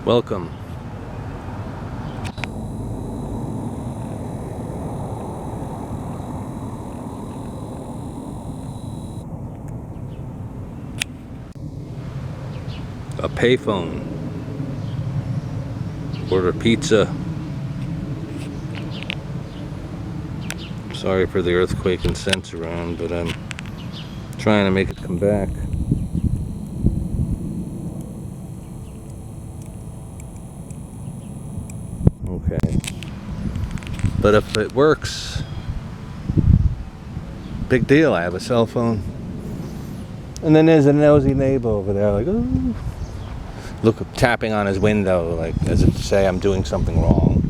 Welcome. A payphone. Order pizza. Sorry for the earthquake and sense around, but I'm trying to make it come back. Okay. But if it works, big deal. I have a cell phone. And then there's a nosy neighbor over there, like, ooh. Look, tapping on his window, like as if to say I'm doing something wrong.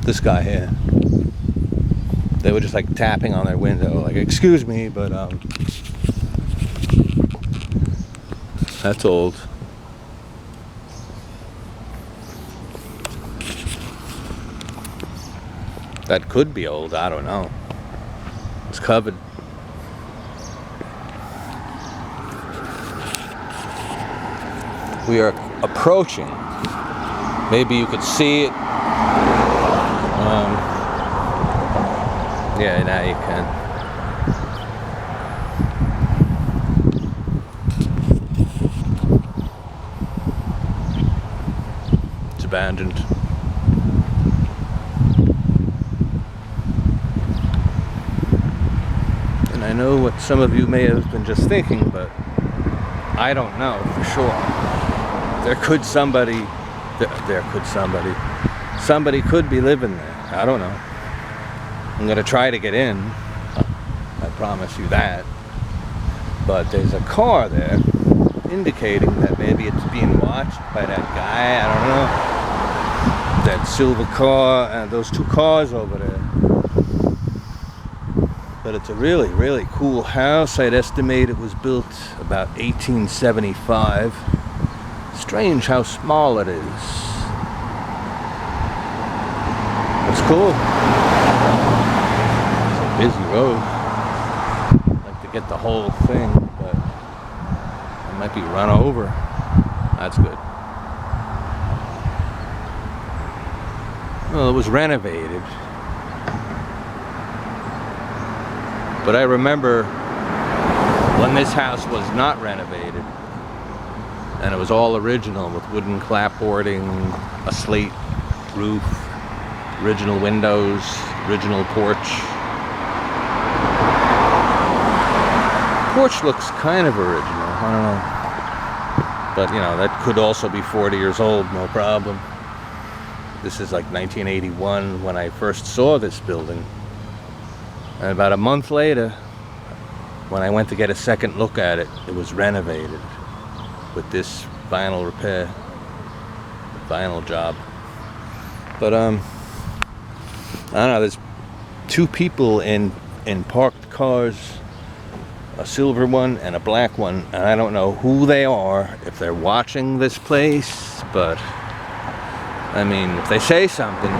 This guy here. They were just like tapping on their window, like, excuse me, but that's old. That could be old, I don't know. It's covered. We are approaching. Maybe you could see it. Yeah, now you can. It's abandoned. And I know what some of you may have been just thinking, but I don't know for sure. Somebody could be living there. I don't know. I'm gonna try to get in. I promise you that. But there's a car there indicating that maybe it's being watched by that guy. I don't know. That silver car and those two cars over there. But it's a really, really cool house. I'd estimate it was built about 1875. Strange how small it is. It's cool. It's a busy road. I'd like to get the whole thing, but I might be run over. That's good. Well, it was renovated. But I remember when this house was not renovated, and it was all original with wooden clapboarding, a slate roof, original windows, original porch. Porch looks kind of original, I don't know. But you know, that could also be 40 years old, no problem. This is like 1981 when I first saw this building. And about a month later, when I went to get a second look at it, it was renovated with this vinyl repair, vinyl job. But I don't know, there's two people in parked cars, a silver one and a black one, and I don't know who they are, if they're watching this place, but I mean, if they say something, then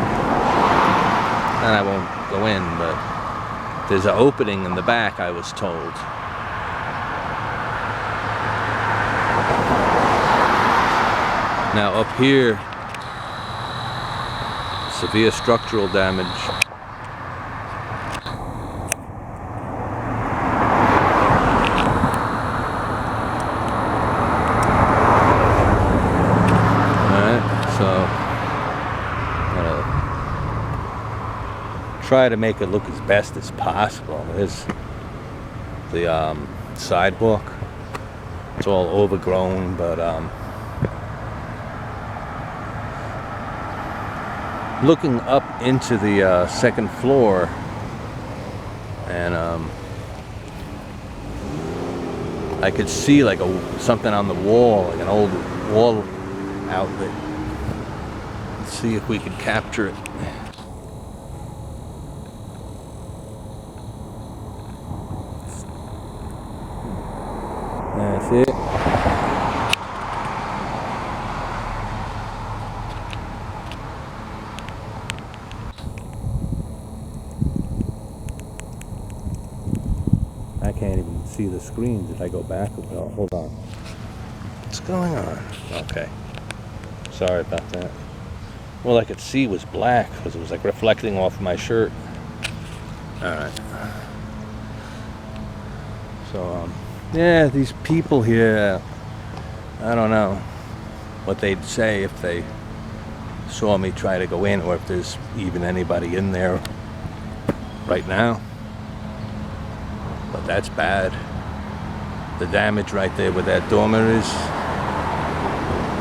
I won't go in, but there's an opening in the back, I was told. Now up here, severe structural damage. Alright, so I'm gonna try to make it look as best as possible. There's the sidewalk. It's all overgrown, but looking up into the second floor, and I could see like something on the wall, like an old wall outlet. Let's see if we can capture it. That's it. I can't even see the screen. Did I go back? Oh, hold on. What's going on? Okay. Sorry about that. All I could see was black because it was like reflecting off my shirt. Alright. So, yeah, these people here, I don't know what they'd say if they saw me try to go in, or if there's even anybody in there right now. But that's bad. The damage right there where that dormer is,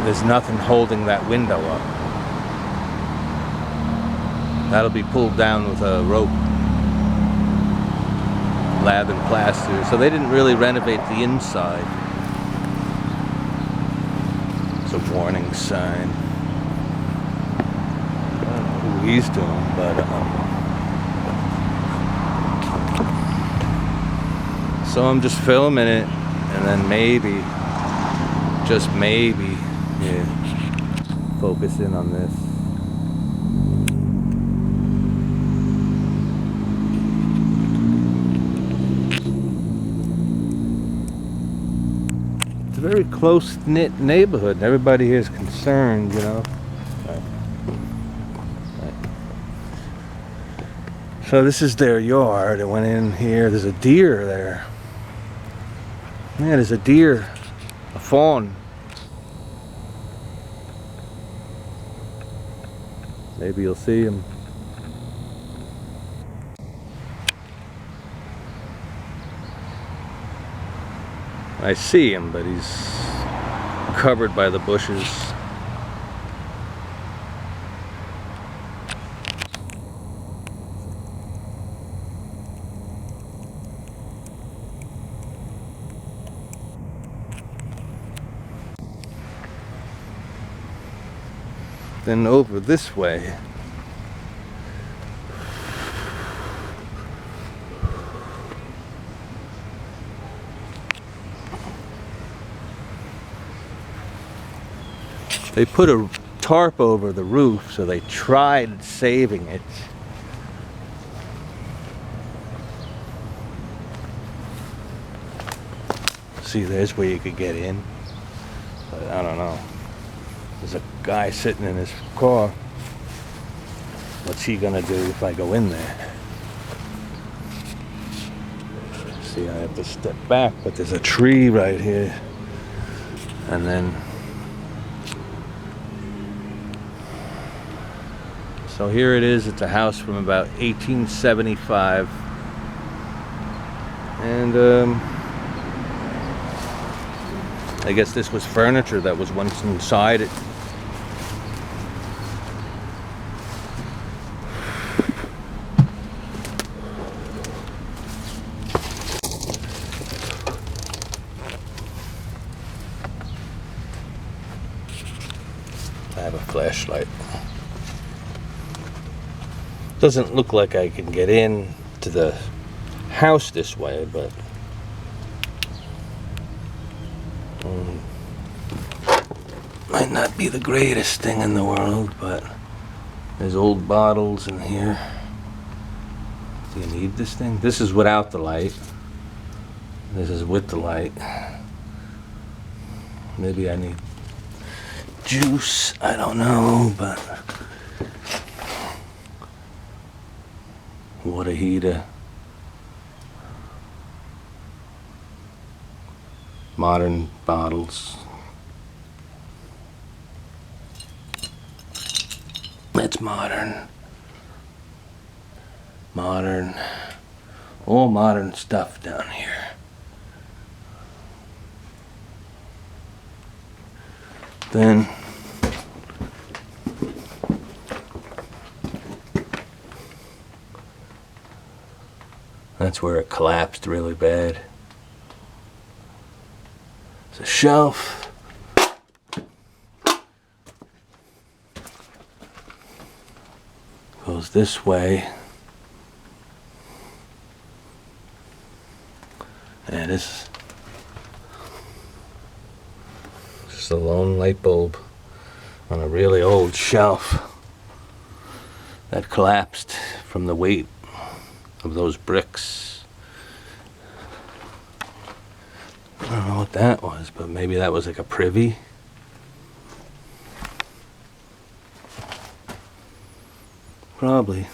there's nothing holding that window up. That'll be pulled down with a rope, lath and plaster. So they didn't really renovate the inside. It's a warning sign. I don't know who he's doing, but so I'm just filming it, and then maybe, just maybe, yeah, focus in on this. It's a very close-knit neighborhood, and everybody here is concerned, you know. So this is their yard. I went in here. There's a deer there. Yeah, there's a deer, a fawn. Maybe you'll see him. I see him, but he's covered by the bushes. Then over this way, they put a tarp over the roof, so they tried saving it. See, there's where you could get in, but I don't know. There's a guy sitting in his car. What's he gonna do if I go in there? See, I have to step back, but there's a tree right here. And then, so here it is. It's a house from about 1875. And I guess this was furniture that was once inside it. I have a flashlight. Doesn't look like I can get in to the house this way, but might not be the greatest thing in the world, but there's old bottles in here. Do you need this thing? This is without the light. This is with the light. Maybe I need juice, I don't know, but water heater. Modern bottles. That's modern. Modern. All modern stuff down here. Then that's where it collapsed really bad. It's a shelf. Goes this way. And this is just a lone light bulb on a really old shelf that collapsed from the weight of those bricks. I don't know what that was, but maybe that was like a privy. Probably.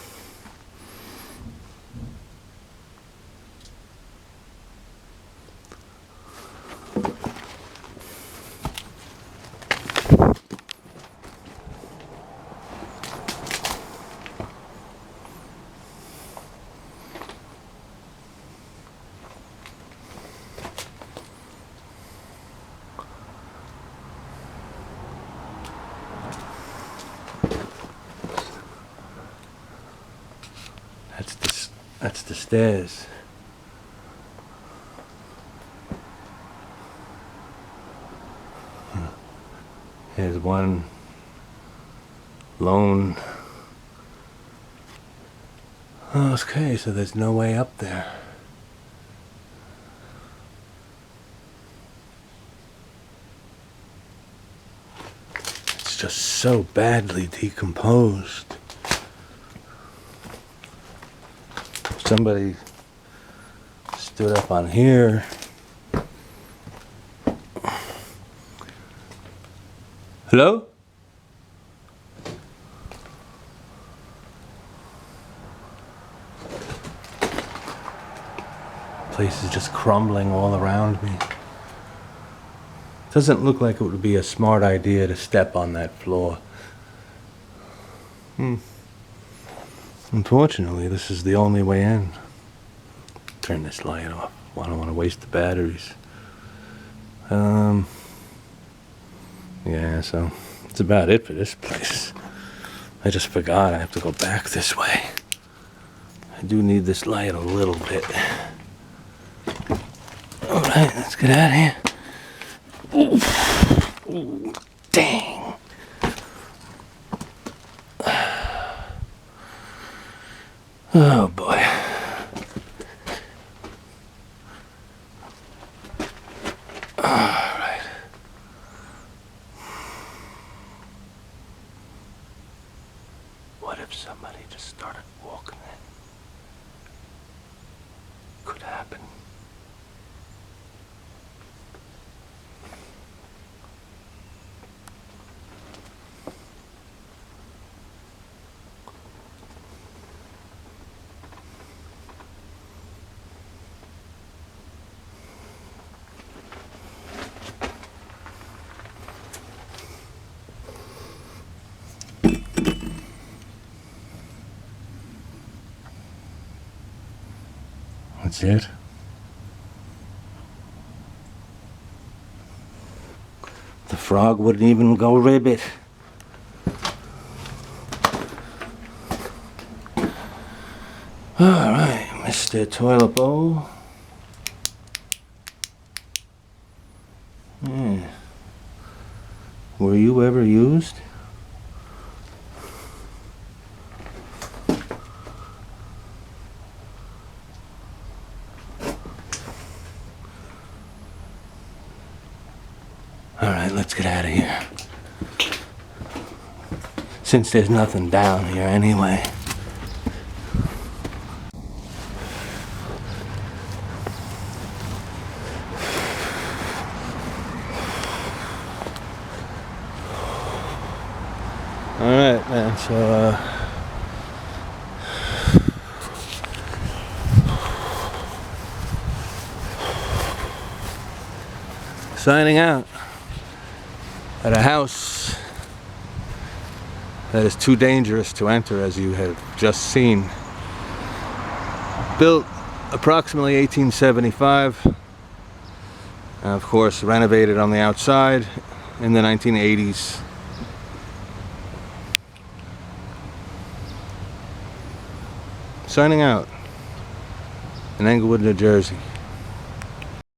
That's the stairs. Here's one lone. Okay, so there's no way up there. It's just so badly decomposed. Somebody stood up on here. Hello? Place is just crumbling all around me. Doesn't look like it would be a smart idea to step on that floor. Unfortunately, this is the only way in. Turn this light off. I don't want to waste the batteries. Yeah, so that's about it for this place. I just forgot I have to go back this way. I do need this light a little bit. Alright, let's get out of here. Ooh. Ooh, dang. Oh boy. Alright. What if somebody just started walking in? Could happen. That's it. The frog wouldn't even go ribbit. Alright, Mr. Toilet Bowl. Yeah. Were you ever used? Alright, let's get out of here. Since there's nothing down here anyway. Alright, man, so, signing out at a house that is too dangerous to enter, as you have just seen. Built approximately 1875, and of course renovated on the outside in the 1980s. Signing out in Englewood, New Jersey.